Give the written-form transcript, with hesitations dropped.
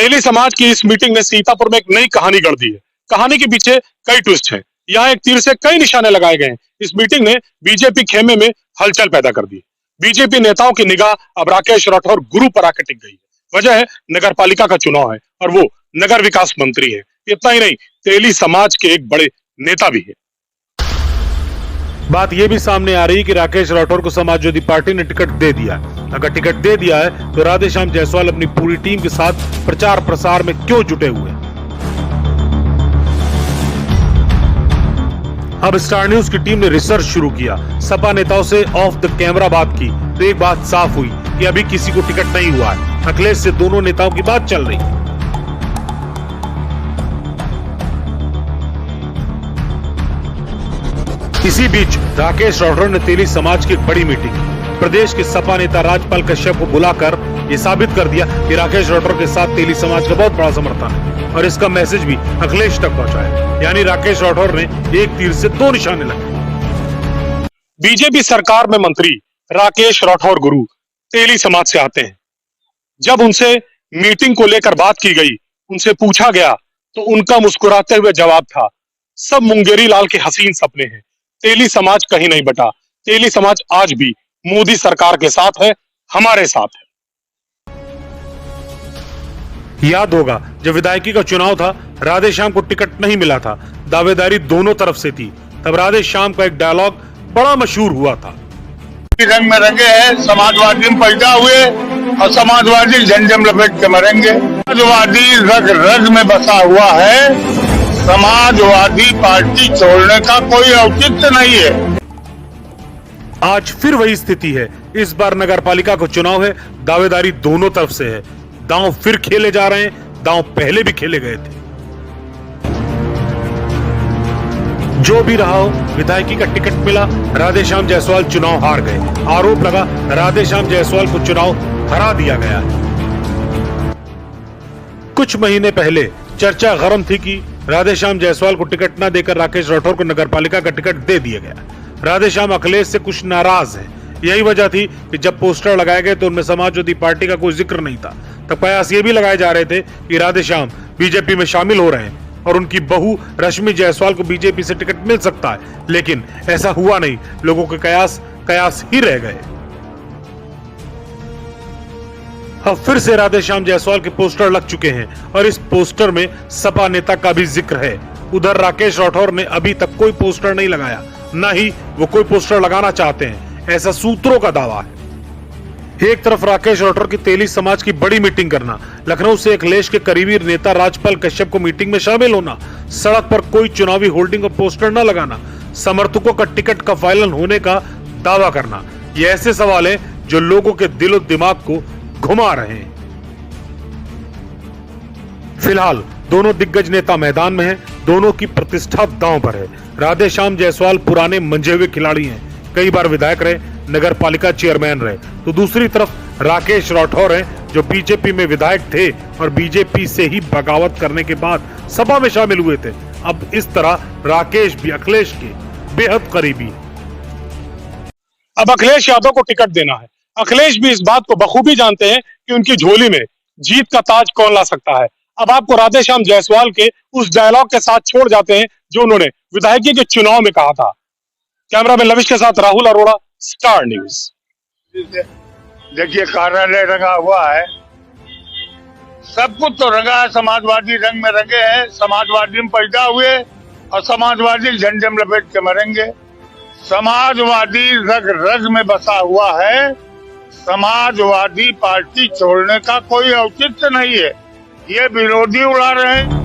तेली समाज की इस मीटिंग ने सीतापुर में एक नई कहानी गढ़ दी है। कहानी के पीछे कई ट्विस्ट हैं। यहाँ एक तीर से कई निशाने लगाए गए हैं। इस मीटिंग ने बीजेपी खेमे में हलचल पैदा कर दी। बीजेपी नेताओं की निगाह अब राकेश राठौर गुरु पर आकर टिक गई है। वजह है नगर पालिका का चुनाव है और वो नगर विकास मंत्री है। इतना ही नहीं, तेली समाज के एक बड़े नेता भी है। बात यह भी सामने आ रही है कि राकेश राठौर को समाजवादी पार्टी ने टिकट दे दिया है। अगर टिकट दे दिया है तो राधेश्याम जायसवाल अपनी पूरी टीम के साथ प्रचार प्रसार में क्यों जुटे हुए हैं? अब स्टार न्यूज की टीम ने रिसर्च शुरू किया, सपा नेताओं से ऑफ द कैमरा बात की तो एक बात साफ हुई कि अभी किसी को टिकट नहीं हुआ है। अखिलेश से दोनों नेताओं की बात चल रही है। इसी बीच राकेश राठौर ने तेली समाज की एक बड़ी मीटिंग की। प्रदेश के सपा नेता राजपाल कश्यप को बुलाकर ये साबित कर दिया कि राकेश राठौर के साथ तेली समाज का बहुत बड़ा समर्थन है और इसका मैसेज भी अखिलेश तक पहुंचाया। यानी राकेश राठौर ने एक तीर से दो निशाने लगाए। बीजेपी सरकार में मंत्री राकेश राठौर गुरु तेली समाज से आते हैं। जब उनसे मीटिंग को लेकर बात की गई, उनसे पूछा गया तो उनका मुस्कुराते हुए जवाब था, सब मुंगेरी लाल के हसीन सपने हैं। तेली समाज कहीं नहीं बटा। तेली समाज आज भी मोदी सरकार के साथ है, हमारे साथ है। याद होगा जब विधायकी का चुनाव था, राधेश्याम को टिकट नहीं मिला था। दावेदारी दोनों तरफ से थी। तब राधेश्याम का एक डायलॉग बड़ा मशहूर हुआ था, रंग में रंगे हैं, समाजवादी में पैदा हुए और समाजवादी झंडे में लपेट के मरेंगे। समाजवादी रग रग में बसा हुआ है। समाजवादी पार्टी छोड़ने का कोई औचित्य नहीं है। आज फिर वही स्थिति है। इस बार नगर पालिका को चुनाव है, दावेदारी दोनों तरफ से है। दांव फिर खेले जा रहे हैं, दांव पहले भी खेले गए थे। जो भी रहा हो, विधायकी का टिकट मिला, राधेश्याम जायसवाल चुनाव हार गए। आरोप लगा राधेश्याम जायसवाल को चुनाव हरा दिया गया। कुछ महीने पहले चर्चा गरम थी कि राधेश्याम जायसवाल को टिकट न देकर राकेश राठौर को नगरपालिका का टिकट दे दिया गया। राधेश्याम अखिलेश से कुछ नाराज है। यही वजह थी कि जब पोस्टर लगाए गए तो उनमें समाजवादी पार्टी का कोई जिक्र नहीं था। तब कयास ये भी लगाए जा रहे थे कि राधेश्याम बीजेपी में शामिल हो रहे हैं और उनकी बहू रश्मि जायसवाल को बीजेपी से टिकट मिल सकता है। लेकिन ऐसा हुआ नहीं। लोगों के कयास ही रह गए। अब फिर से राधेश्याम जायसवाल के पोस्टर लग चुके हैं और इस पोस्टर में सपा नेता का भी जिक्र है। उधर राकेश राठौर ने अभी तक कोई पोस्टर नहीं लगाया, न ही वो कोई पोस्टर लगाना चाहते हैं, ऐसा सूत्रों का दावा है। एक तरफ राकेश राठौर की तेली समाज की बड़ी मीटिंग करना, लखनऊ से अखिलेश के करीबी नेता राजपाल कश्यप को मीटिंग में शामिल होना, सड़क पर कोई चुनावी होर्डिंग और पोस्टर न लगाना, समर्थकों का टिकट का फाइनल होने का दावा करना, ये ऐसे सवाल है जो लोगों के दिलो दिमाग को घुमा रहे हैं। फिलहाल दोनों दिग्गज नेता मैदान में हैं, दोनों की प्रतिष्ठा दांव पर है। राधेश्याम जायसवाल पुराने मंजे हुए खिलाड़ी हैं, कई बार विधायक रहे, नगर पालिका चेयरमैन रहे। तो दूसरी तरफ राकेश राठौर हैं जो बीजेपी में विधायक थे और बीजेपी से ही बगावत करने के बाद सपा में शामिल हुए थे। अब इस तरह राकेश भी अखिलेश के बेहद करीबी। अब अखिलेश यादव को टिकट देना है। अखिलेश भी इस बात को बखूबी जानते हैं कि उनकी झोली में जीत का ताज कौन ला सकता है। अब आपको राधेश्याम जायसवाल के उस डायलॉग के साथ छोड़ जाते हैं जो उन्होंने विधायकी के चुनाव में कहा था। कैमरामैन लविश के साथ राहुल अरोड़ा, स्टार न्यूज। देखिए, कार्यालय रंगा हुआ है, सब कुछ तो रंगा है। समाजवादी रंग में रंगे हैं, समाजवादी में पैदा हुए और समाजवादी झंडे में लपेट के मरेंगे। समाजवादी रग रग में बसा हुआ है। समाजवादी पार्टी छोड़ने का कोई औचित्य नहीं है। ये विरोधी उड़ा रहे हैं।